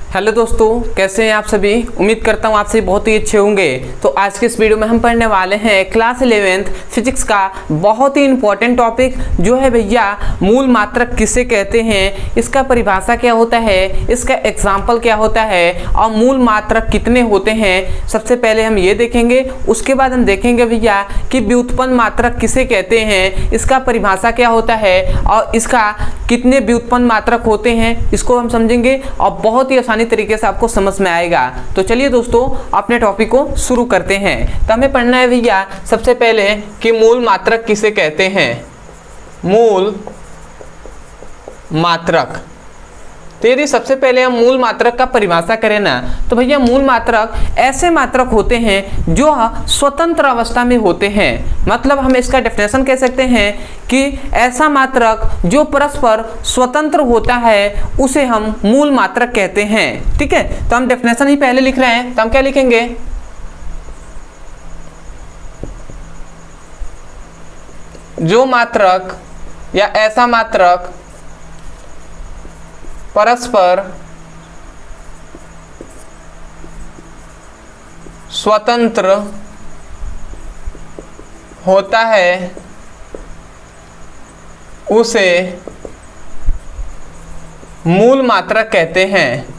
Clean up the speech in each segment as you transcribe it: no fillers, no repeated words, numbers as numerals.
Hello दोस्तों, कैसे हैं आप सभी। उम्मीद करता हूँ आप सभी बहुत ही अच्छे होंगे। तो आज के इस वीडियो में हम पढ़ने वाले हैं क्लास 11th फिजिक्स का बहुत ही इंपॉर्टेंट टॉपिक जो है भैया मूल मात्रक किसे कहते हैं, इसका परिभाषा क्या होता है, इसका एग्जाम्पल क्या होता है और मूल मात्रक कितने होते हैं। सबसे पहले हम ये देखेंगे, उसके बाद हम देखेंगे भैया कि व्युत्पन्न मात्रक किसे कहते हैं, इसका परिभाषा क्या होता है और इसका कितने व्युत्पन्न मात्रक होते हैं, इसको हम समझेंगे और बहुत ही आसानी तरीके से आपको समझ में आएगा। तो चलिए दोस्तों अपने टॉपिक को शुरू करते हैं। तो हमें पढ़ना है भैया सबसे पहले कि मूल मात्रक किसे कहते हैं। मूल मात्रक, तो यदि सबसे पहले हम मूल मात्रक का परिभाषा करें ना, तो भैया मूल मात्रक ऐसे मात्रक होते हैं जो स्वतंत्र अवस्था में होते हैं। मतलब हम इसका डेफिनेशन कह सकते हैं कि ऐसा मात्रक जो परस्पर स्वतंत्र होता है उसे हम मूल मात्रक कहते हैं। ठीक है, तो हम डेफिनेशन ही पहले लिख रहे हैं, तो हम क्या लिखेंगे, जो मात्रक या ऐसा मात्रक परस्पर स्वतंत्र होता है उसे मूल मात्रक कहते हैं।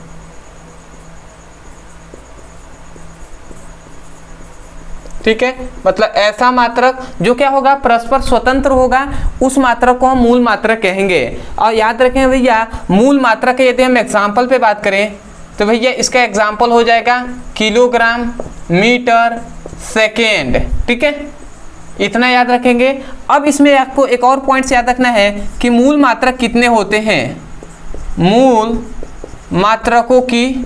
ठीक है, मतलब ऐसा मात्रक जो क्या होगा, परस्पर स्वतंत्र होगा, उस मात्रक को हम मूल मात्रक कहेंगे। और याद रखें भैया मूल मात्रक यदि हम एग्जाम्पल पे बात करें तो भैया इसका एग्जाम्पल हो जाएगा किलोग्राम, मीटर, सेकेंड। ठीक है, इतना याद रखेंगे। अब इसमें आपको एक और पॉइंट्स याद रखना है कि मूल मात्रक कितने होते हैं। मूल मात्रकों की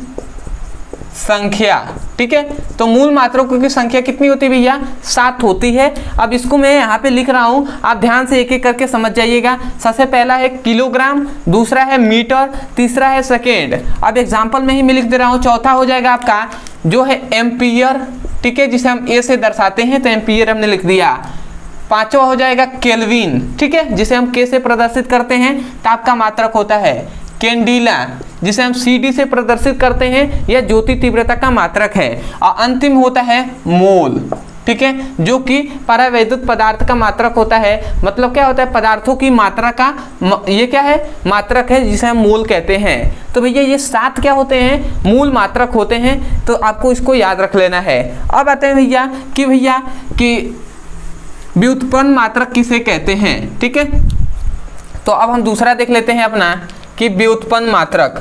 संख्या, ठीक है, तो मूल मात्रकों की संख्या कितनी होती है भैया, 7 होती है। अब इसको मैं यहाँ पे लिख रहा हूँ, आप ध्यान से एक एक करके समझ जाइएगा। सबसे पहला है किलोग्राम, दूसरा है मीटर, तीसरा है सेकेंड। अब एग्जाम्पल में ही मैं लिख दे रहा हूँ। चौथा हो जाएगा आपका जो है एम्पियर, ठीक है, जिसे हम ए से दर्शाते हैं, तो एम्पियर हमने लिख दिया। पांचवा हो जाएगा केल्विन, ठीक है, जिसे हम के से प्रदर्शित करते हैं, ताप का मात्रक होता है। कैंडिला, जिसे हम CD से प्रदर्शित करते हैं, यह ज्योति तीव्रता का मात्रक है। और अंतिम होता है मोल, ठीक है, जो कि परावैद्युत पदार्थ का मात्रक होता है। मतलब क्या होता है, पदार्थों की मात्रा का ये क्या है, मात्रक है, जिसे हम मोल कहते हैं। तो भैया ये 7 क्या होते हैं, मूल मात्रक होते हैं। तो आपको इसको याद रख लेना है। अब आते हैं भैया कि व्युत्पन्न मात्रक किसे कहते हैं। ठीक है, तो अब हम दूसरा देख लेते हैं अपना कि व्युत्पन्न मात्रक।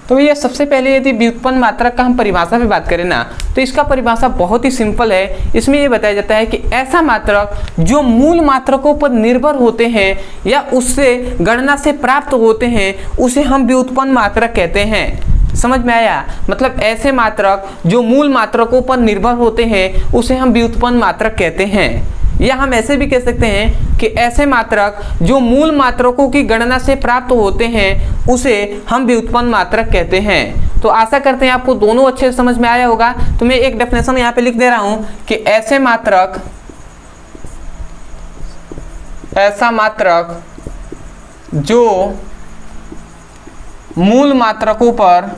तो भैया सबसे पहले यदि व्युत्पन्न मात्रक का हम परिभाषा पे बात करें ना, तो इसका परिभाषा बहुत ही सिंपल है। इसमें ये बताया जाता है कि ऐसा मात्रक जो मूल मात्रकों पर निर्भर होते हैं या उससे गणना से प्राप्त होते हैं उसे हम व्युत्पन्न मात्रक कहते हैं। समझ में आया, मतलब ऐसे मात्रक जो मूल मात्रकों पर निर्भर होते हैं उसे हम व्युत्पन्न मात्रक कहते हैं। या हम ऐसे भी कह सकते हैं कि ऐसे मात्रक जो मूल मात्रकों की गणना से प्राप्त होते हैं उसे हम व्युत्पन्न मात्रक कहते हैं। तो आशा करते हैं आपको दोनों अच्छे से समझ में आया होगा। तो मैं एक डेफिनेशन यहाँ पे लिख दे रहा हूँ कि ऐसा मात्रक जो मूल मात्रकों पर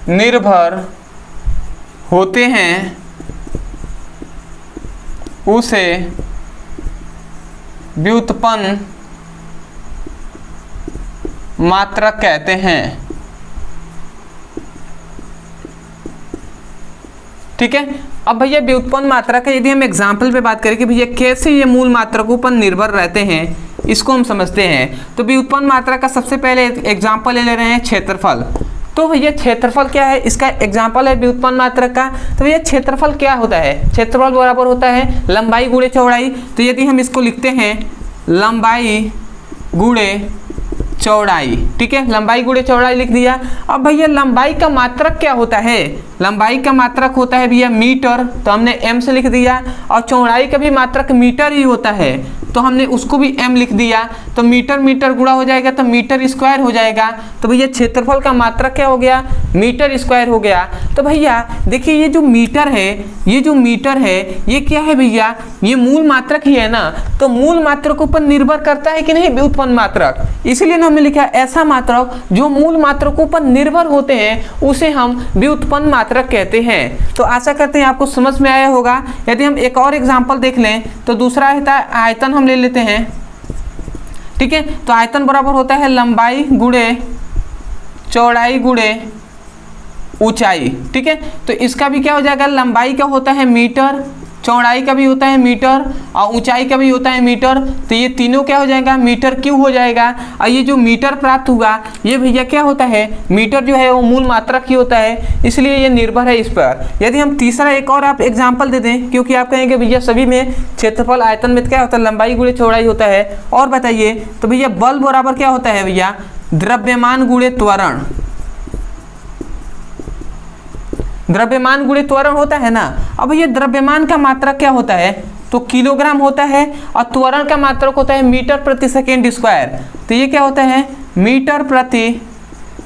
निर्भर होते हैं उसे व्युत्पन्न मात्रक कहते हैं। ठीक है, अब भैया व्युत्पन्न मात्रक है, यदि हम एग्जाम्पल पे बात करें कि भैया कैसे ये मूल मात्रकों पर निर्भर रहते हैं, इसको हम समझते हैं। तो व्युत्पन्न मात्रक का सबसे पहले एग्जाम्पल ले रहे हैं क्षेत्रफल। तो भैया क्षेत्रफल क्या है, इसका एग्जाम्पल है व्युत्पन्न मात्रक का। तो भैया क्षेत्रफल क्या होता है, क्षेत्रफल बराबर होता है लंबाई गुणे चौड़ाई। तो यदि हम इसको लिखते हैं लंबाई गुणे चौड़ाई, ठीक है, लंबाई गुणे चौड़ाई लिख दिया। अब भैया लंबाई का मात्रक क्या होता है, लंबाई का मात्रक होता है भैया मीटर, तो हमने m से लिख दिया। और चौड़ाई का भी मात्रक मीटर ही होता है। तो हमने उसको भी m लिख दिया, तो मीटर मीटर गुणा हो जाएगा तो मीटर स्क्वायर हो जाएगा। तो भैया क्षेत्रफल का मात्रक क्या हो गया, मीटर स्क्वायर हो गया। तो भैया देखिए ये जो मीटर है, ये जो मीटर है ये क्या है भैया, ये मूल मात्रक ही है ना, तो मूल मात्रक ऊपर निर्भर करता है कि नहीं व्युत्पन्न मात्रक, इसलिए हमने लिखा ऐसा मात्रक जो मूल मात्रकों पर निर्भर होते हैं उसे हम व्युत्पन्न मात्रक कहते हैं। तो आशा करते हैं आपको समझ में आया होगा। यदि हम एक और एग्जांपल देख लें तो दूसरा है आयतन हम ले लेते हैं, ठीक है। तो आयतन बराबर होता है लंबाई गुणे चौड़ाई गुणे ऊंचाई, ठीक है। तो इसका भी क्या हो जाएगा, लंबाई का होता है मीटर, चौड़ाई का भी होता है मीटर और ऊंचाई का भी होता है मीटर, तो ये तीनों क्या हो जाएगा, मीटर क्यूब हो जाएगा। और ये जो मीटर प्राप्त हुआ ये भैया क्या होता है, मीटर जो है वो मूल मात्रक ही होता है, इसलिए ये निर्भर है इस पर। यदि हम तीसरा एक और आप एग्जाम्पल दे दें, क्योंकि आप कहेंगे भैया सभी में क्षेत्रफल आयतन में क्या होता है, लंबाई गुणे चौड़ाई होता है, और बताइए। तो भैया बल बराबर क्या होता है भैया, द्रव्यमान गुणे त्वरण, द्रव्यमान गुणे त्वरण होता है ना। अब ये द्रव्यमान का मात्रक क्या होता है, तो किलोग्राम होता है, और त्वरण का मात्रक होता है मीटर प्रति सेकेंड स्क्वायर, तो ये क्या होता है, मीटर प्रति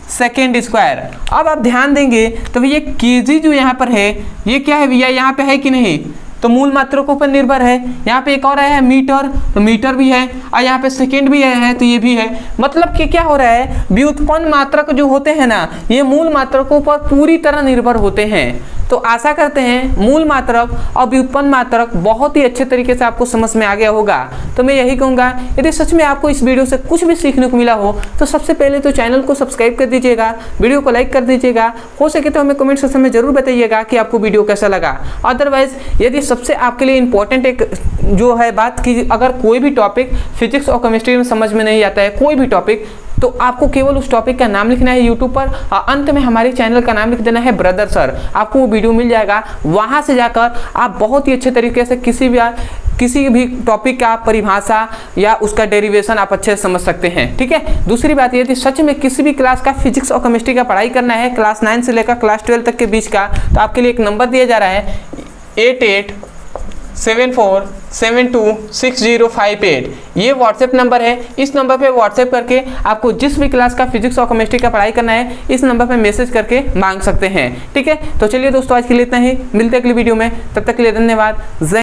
सेकेंड स्क्वायर। अब आप ध्यान देंगे तो भैया केजी जो यहाँ पर है ये क्या है भैया, यहाँ पे है कि नहीं, तो मूल मात्रकों पर निर्भर है। यहाँ पे एक और आया है मीटर, तो मीटर भी है, और यहाँ पे सेकेंड भी आया है तो ये भी है। मतलब कि क्या हो रहा है, व्युत्पन्न मात्रक जो होते हैं ना ये मूल मात्रकों पर पूरी तरह निर्भर होते हैं। तो आशा करते हैं मूल मात्रक और व्युत्पन्न मात्रक बहुत ही अच्छे तरीके से आपको समझ में आ गया होगा। तो मैं यही कहूँगा यदि सच में आपको इस वीडियो से कुछ भी सीखने को मिला हो तो सबसे पहले तो चैनल को सब्सक्राइब कर दीजिएगा, वीडियो को लाइक कर दीजिएगा, हो सके तो हमें कमेंट सेक्शन में जरूर बताइएगा कि आपको वीडियो कैसा लगा। अदरवाइज यदि सबसे आपके लिए इंपॉर्टेंट एक जो है बात की, अगर कोई भी टॉपिक फिजिक्स और केमिस्ट्री में समझ में नहीं आता है, कोई भी टॉपिक, तो आपको केवल उस टॉपिक का नाम लिखना है यूट्यूब पर, और अंत में हमारे चैनल का नाम लिख देना है ब्रदर सर, आपको वो वीडियो मिल जाएगा। वहां से जाकर आप बहुत ही अच्छे तरीके से किसी भी टॉपिक का परिभाषा या उसका डेरिवेशन आप अच्छे से समझ सकते हैं, ठीक है। दूसरी बात यदि सच में किसी भी क्लास का फिजिक्स और केमिस्ट्री का पढ़ाई करना है, क्लास 9 से लेकर क्लास 12 तक के बीच का, तो आपके लिए एक नंबर दिया जा रहा है 8874726058। ये व्हाट्सएप नंबर है, इस नंबर पे व्हाट्सएप करके आपको जिस भी क्लास का फिजिक्स और केमिस्ट्री का पढ़ाई करना है इस नंबर पे मैसेज करके मांग सकते हैं, ठीक है। तो चलिए दोस्तों आज के लिए इतना ही, मिलते हैं अगली वीडियो में, तब तक के लिए धन्यवाद।